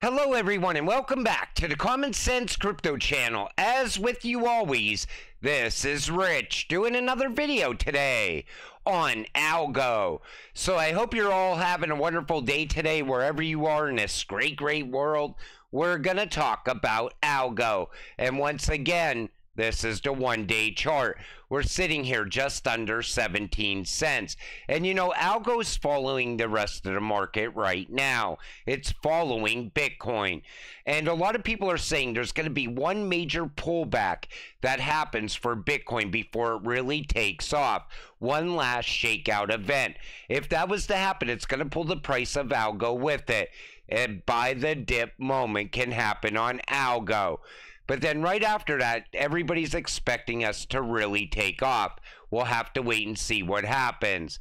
Hello everyone and welcome back to the Common Sense Crypto channel. As with you always, this is Rich doing another video today on Algo. So I hope you're all having a wonderful day today wherever you are in this great world. We're gonna talk about Algo, and once again, this is the one-day chart. We're sitting here just under 17 cents. And you know, Algo's following the rest of the market right now. It's following Bitcoin. And a lot of people are saying there's going to be one major pullback that happens for Bitcoin before it really takes off. One last shakeout event. If that was to happen, it's going to pull the price of Algo with it. And buy the dip moment can happen on Algo. But then right after that, everybody's expecting us to really take off. We'll have to wait and see what happens.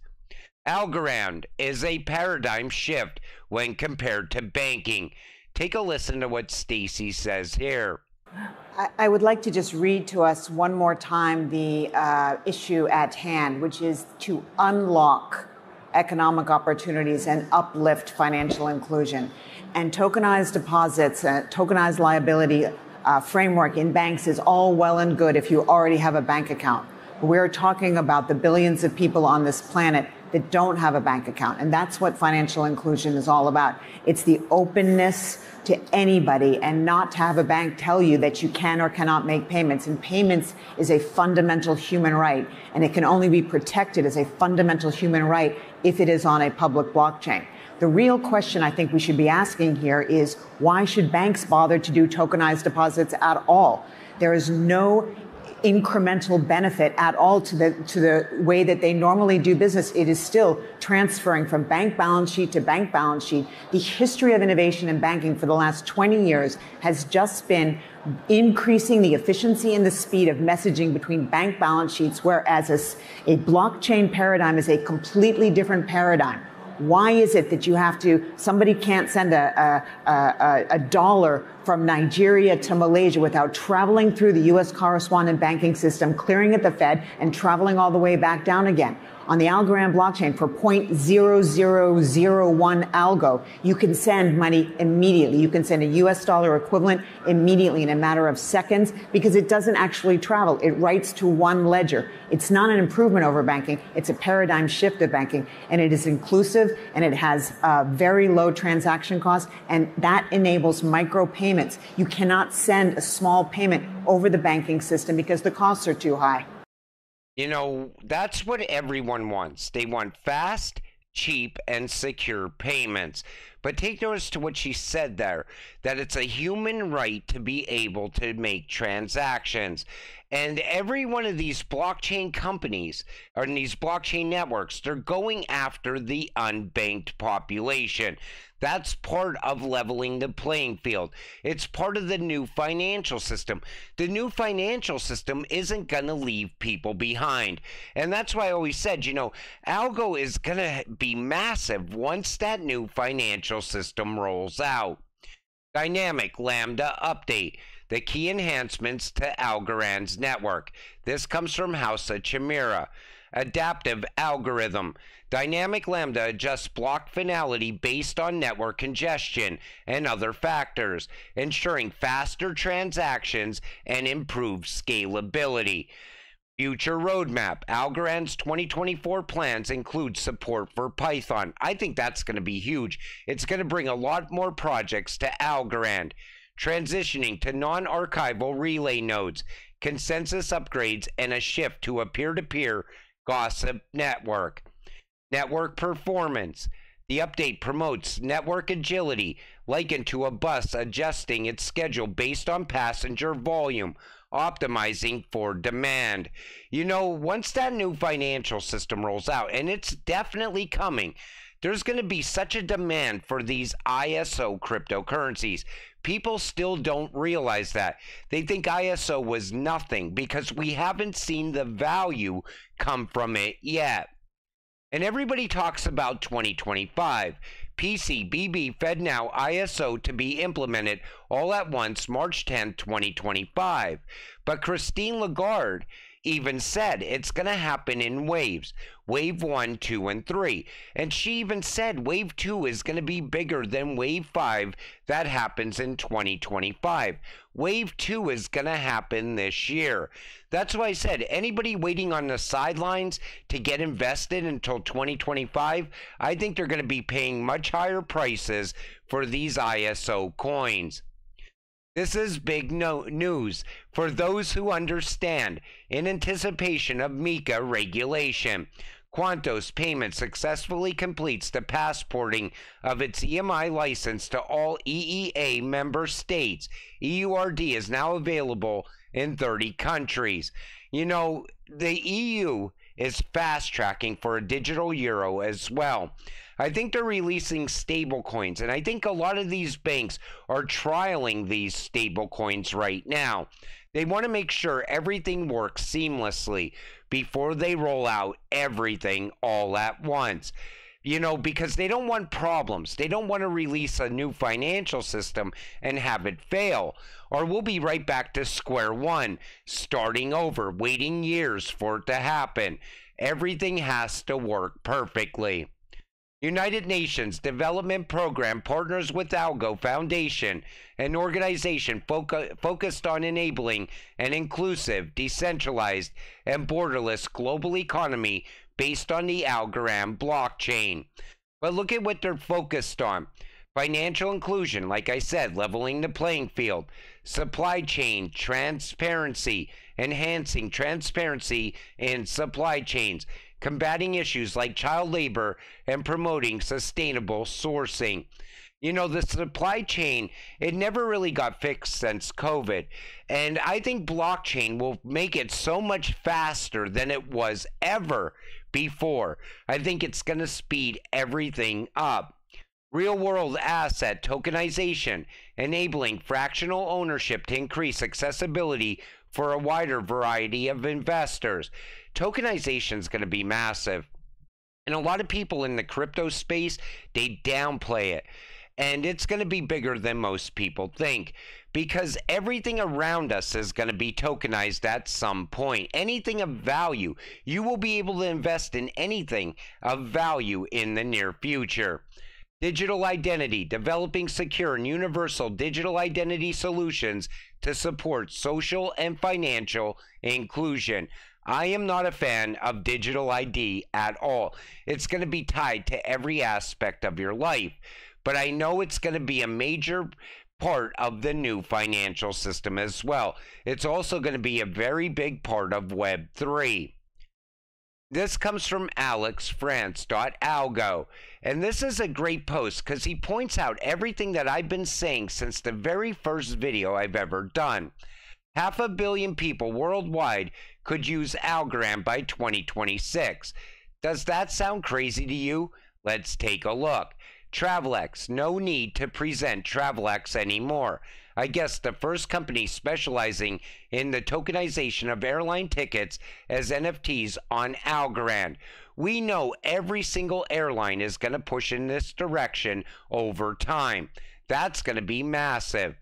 Algorand is a paradigm shift when compared to banking. Take a listen to what Stacy says here. I would like to just read to us one more time the issue at hand, which is to unlock economic opportunities and uplift financial inclusion. And tokenized deposits, tokenized liability framework in banks is all well and good if you already have a bank account. We're talking about the billions of people on this planet that don't have a bank account. And that's what financial inclusion is all about. It's the openness to anybody and not to have a bank tell you that you can or cannot make payments. And payments is a fundamental human right. And it can only be protected as a fundamental human right if it is on a public blockchain. The real question I think we should be asking here is, why should banks bother to do tokenized deposits at all? There is no incremental benefit at all to the way that they normally do business. It is still transferring from bank balance sheet to bank balance sheet. The history of innovation in banking for the last 20 years has just been increasing the efficiency and the speed of messaging between bank balance sheets, whereas a blockchain paradigm is a completely different paradigm. Why is it that somebody can't send a dollar from Nigeria to Malaysia without traveling through the U.S. correspondent banking system, clearing at the Fed, and traveling all the way back down again? On the Algorand blockchain, for 0.0001 algo, you can send money immediately. You can send a U.S. dollar equivalent immediately in a matter of seconds because it doesn't actually travel. It writes to one ledger. It's not an improvement over banking. It's a paradigm shift of banking, and it is inclusive, and it has very low transaction costs, and that enables micro payments. You cannot send a small payment over the banking system because the costs are too high. You know, that's what everyone wants. They want fast, cheap, and secure payments. But take notice to what she said there, that it's a human right to be able to make transactions. And every one of these blockchain companies, or these blockchain networks, they're going after the unbanked population. That's part of leveling the playing field. It's part of the new financial system. The new financial system isn't going to leave people behind. And that's why I always said, you know, Algo is going to be massive once that new financial system rolls out. Dynamic Lambda update. The key enhancements to Algorand's network. This comes from Hausa Chimera. Adaptive algorithm. Dynamic Lambda adjusts block finality based on network congestion and other factors, ensuring faster transactions and improved scalability. Future roadmap. Algorand's 2024 plans include support for Python. I think that's going to be huge. It's going to bring a lot more projects to Algorand. Transitioning to non-archival relay nodes, consensus upgrades, and a shift to a peer-to-peer gossip network. Network performance. The update promotes network agility, likened to a bus adjusting its schedule based on passenger volume, optimizing for demand. You know, once that new financial system rolls out, and it's definitely coming, there's going to be such a demand for these ISO cryptocurrencies. People still don't realize that. They think ISO was nothing because we haven't seen the value come from it yet. And everybody talks about 2025. PCBB FedNow ISO to be implemented all at once March 10, 2025. But Christine Lagarde even said it's going to happen in waves. Wave 1, 2, and 3. And she even said wave 2 is going to be bigger than wave 5 that happens in 2025. Wave 2 is going to happen this year. That's why I said anybody waiting on the sidelines to get invested until 2025, I think they're going to be paying much higher prices for these ISO coins. This is big news for those who understand. In anticipation of MiCA regulation, Quantos Payment successfully completes the passporting of its EMI license to all EEA member states. EURD is now available in 30 countries. You know, the EU is fast tracking for a digital euro as well. I think they're releasing stable coins, and I think a lot of these banks are trialing these stable coins right now. They want to make sure everything works seamlessly before they roll out everything all at once. You know, because they don't want problems. They don't want to release a new financial system and have it fail. Or we'll be right back to square one, starting over, waiting years for it to happen. Everything has to work perfectly. United Nations Development Program partners with Algo Foundation, an organization focused on enabling an inclusive, decentralized, and borderless global economy based on the Algorand blockchain. But look at what they're focused on. Financial inclusion, like I said, leveling the playing field. Supply chain transparency, enhancing transparency in supply chains. Combating issues like child labor and promoting sustainable sourcing. You know, the supply chain, it never really got fixed since COVID. And I think blockchain will make it so much faster than it was ever before. I think it's going to speed everything up. Real world asset tokenization, enabling fractional ownership to increase accessibility for a wider variety of investors. Tokenization is going to be massive. And a lot of people in the crypto space, they downplay it. And it's going to be bigger than most people think, because everything around us is going to be tokenized at some point. Anything of value, you will be able to invest in anything of value in the near future. Digital identity, developing secure and universal digital identity solutions to support social and financial inclusion. I am not a fan of digital ID at all. It's going to be tied to every aspect of your life. But I know it's going to be a major part of the new financial system as well. It's also going to be a very big part of Web3. This comes from alexfrance.algo, and this is a great post because he points out everything that I've been saying since the very first video I've ever done. 500 million people worldwide could use Algorand by 2026. Does that sound crazy to you? Let's take a look. Travelex, no need to present Travelex anymore. I guess the first company specializing in the tokenization of airline tickets as NFTs on Algorand. We know every single airline is going to push in this direction over time. That's going to be massive.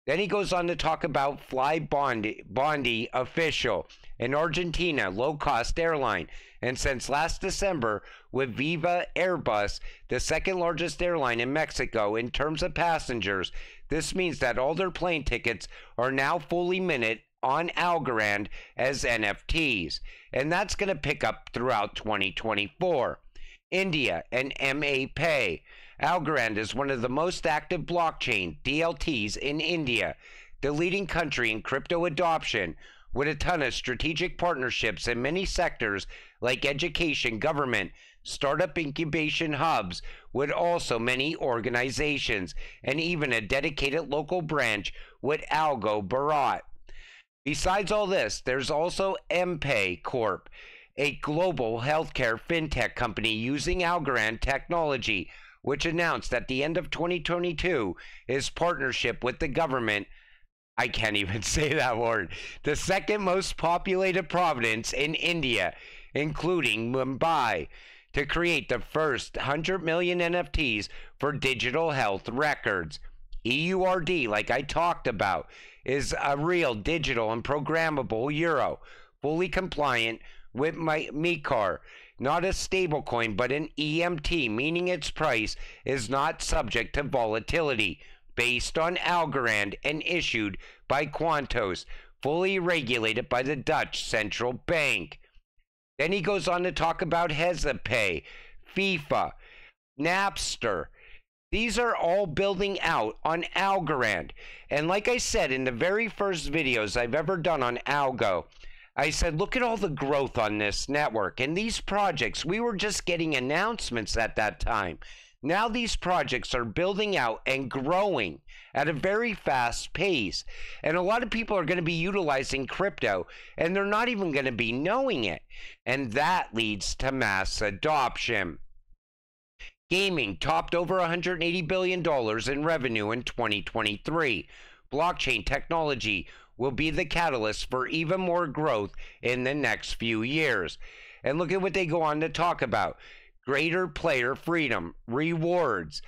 Then he goes on to talk about Bondi Official, an Argentina low-cost airline. And since last December, with Viva Airbus, the second largest airline in Mexico in terms of passengers, this means that all their plane tickets are now fully minted on Algorand as NFTs. And that's going to pick up throughout 2024. India and MA Pay. Algorand is one of the most active blockchain DLTs in India, the leading country in crypto adoption, with a ton of strategic partnerships in many sectors like education, government, startup incubation hubs, with also many organizations, and even a dedicated local branch with Algo Bharat. Besides all this, there's also MPay Corp, a global healthcare fintech company using Algorand technology, which announced at the end of 2022 its partnership with the government. I can't even say that word. The second most populated province in India, including Mumbai, to create the first 100 million NFTs for digital health records. EURD, like I talked about, is a real digital and programmable euro, fully compliant with my MiCAR, not a stablecoin, but an EMT, meaning its price is not subject to volatility, based on Algorand and issued by Quantos, fully regulated by the Dutch Central Bank. Then he goes on to talk about HezaPay, FIFA, Napster. These are all building out on Algorand. And like I said in the very first videos I've ever done on Algo, I said, look at all the growth on this network. And these projects, we were just getting announcements at that time. Now these projects are building out and growing at a very fast pace. And a lot of people are going to be utilizing crypto, and they're not even going to be knowing it. And that leads to mass adoption. Gaming topped over $180 billion in revenue in 2023. Blockchain technology will be the catalyst for even more growth in the next few years. And look at what they go on to talk about. Greater player freedom, rewards,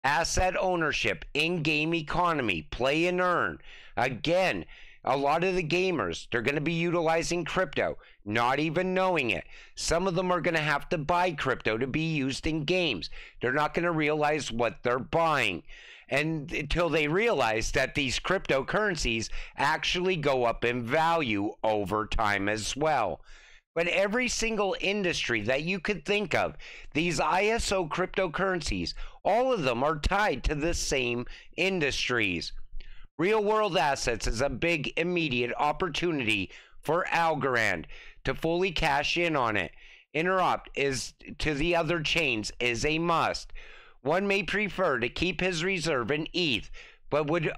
asset ownership, in-game economy, play and earn. Again, a lot of the gamers, they're going to be utilizing crypto, not even knowing it. Some of them are going to have to buy crypto to be used in games. They're not going to realize what they're buying. And until they realize that these cryptocurrencies actually go up in value over time as well. But every single industry that you could think of, these ISO cryptocurrencies, all of them are tied to the same industries. Real world assets is a big immediate opportunity for Algorand to fully cash in on it. Interrupt is to the other chains is a must. One may prefer to keep his reserve in ETH, but would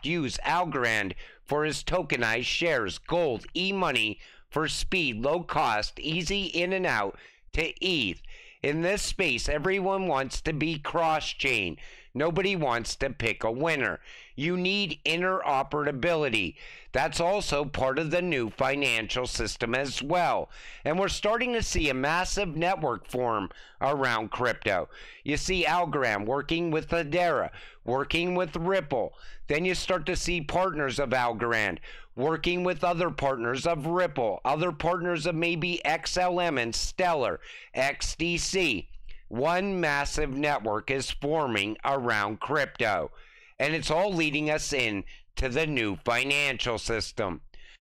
use Algorand for his tokenized shares, gold, e-money, for speed, low cost, easy in and out to ETH. In this space, everyone wants to be cross-chain. Nobody wants to pick a winner. You need interoperability. That's also part of the new financial system as well. And we're starting to see a massive network form around crypto. You see Algorand working with Hedera, working with Ripple. Then you start to see partners of Algorand working with other partners of Ripple, other partners of maybe XLM and Stellar, XDC. One massive network is forming around crypto, and it's all leading us in to the new financial system.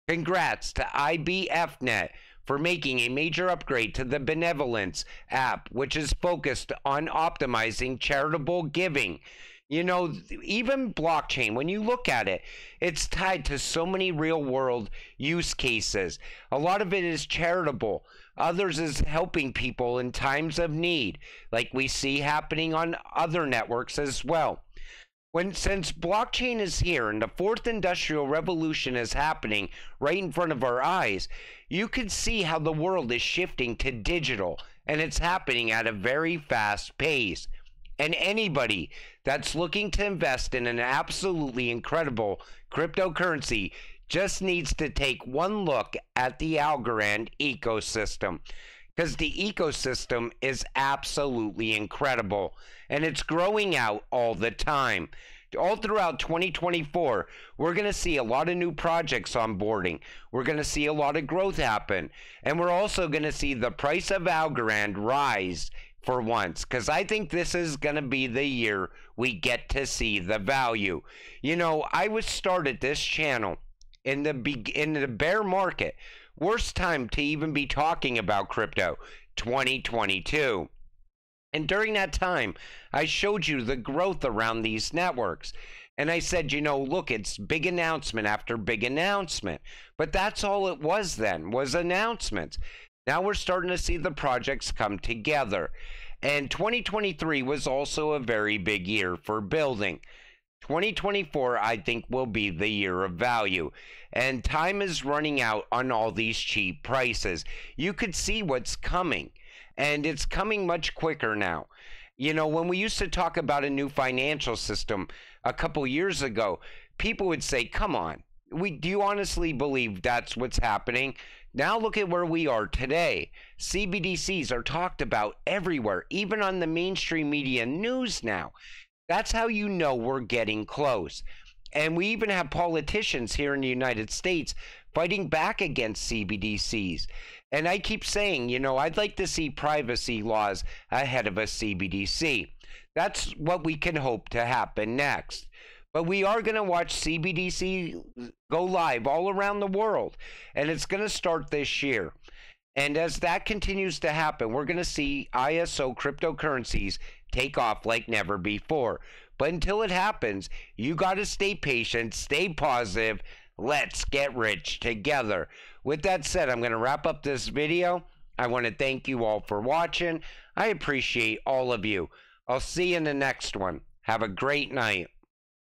Congrats to IBFnet for making a major upgrade to the Benevolence app, which is focused on optimizing charitable giving. You know, even blockchain, when you look at it, it's tied to so many real world use cases. A lot of it is charitable. Others is helping people in times of need, like we see happening on other networks as well. Since blockchain is here and the fourth industrial revolution is happening right in front of our eyes, you can see how the world is shifting to digital, and it's happening at a very fast pace. And anybody that's looking to invest in an absolutely incredible cryptocurrency just needs to take one look at the Algorand ecosystem, because the ecosystem is absolutely incredible, and it's growing out all the time. All throughout 2024, we're going to see a lot of new projects onboarding. We're going to see a lot of growth happen, and we're also going to see the price of Algorand rise for once, because I think this is going to be the year we get to see the value. You know, I was started this channel in the bear market. Worst time to even be talking about crypto, 2022. And during that time, I showed you the growth around these networks. And I said, you know, look, it's big announcement after big announcement. But that's all it was then, was announcements. Now we're starting to see the projects come together. And 2023 was also a very big year for building. 2024, I think, will be the year of value. And time is running out on all these cheap prices. You could see what's coming. And it's coming much quicker now. You know, when we used to talk about a new financial system a couple years ago, people would say, come on, do you honestly believe that's what's happening? Now look at where we are today. CBDCs are talked about everywhere, even on the mainstream media news now. That's how you know we're getting close. And we even have politicians here in the United States fighting back against CBDCs. And I keep saying, you know, I'd like to see privacy laws ahead of a CBDC. That's what we can hope to happen next. But we are going to watch CBDC go live all around the world, and it's going to start this year. And as that continues to happen, we're going to see ISO cryptocurrencies take off like never before. But until it happens, you got to stay patient, stay positive. Let's get rich together. With that said, I'm going to wrap up this video. I want to thank you all for watching. I appreciate all of you. I'll see you in the next one. Have a great night.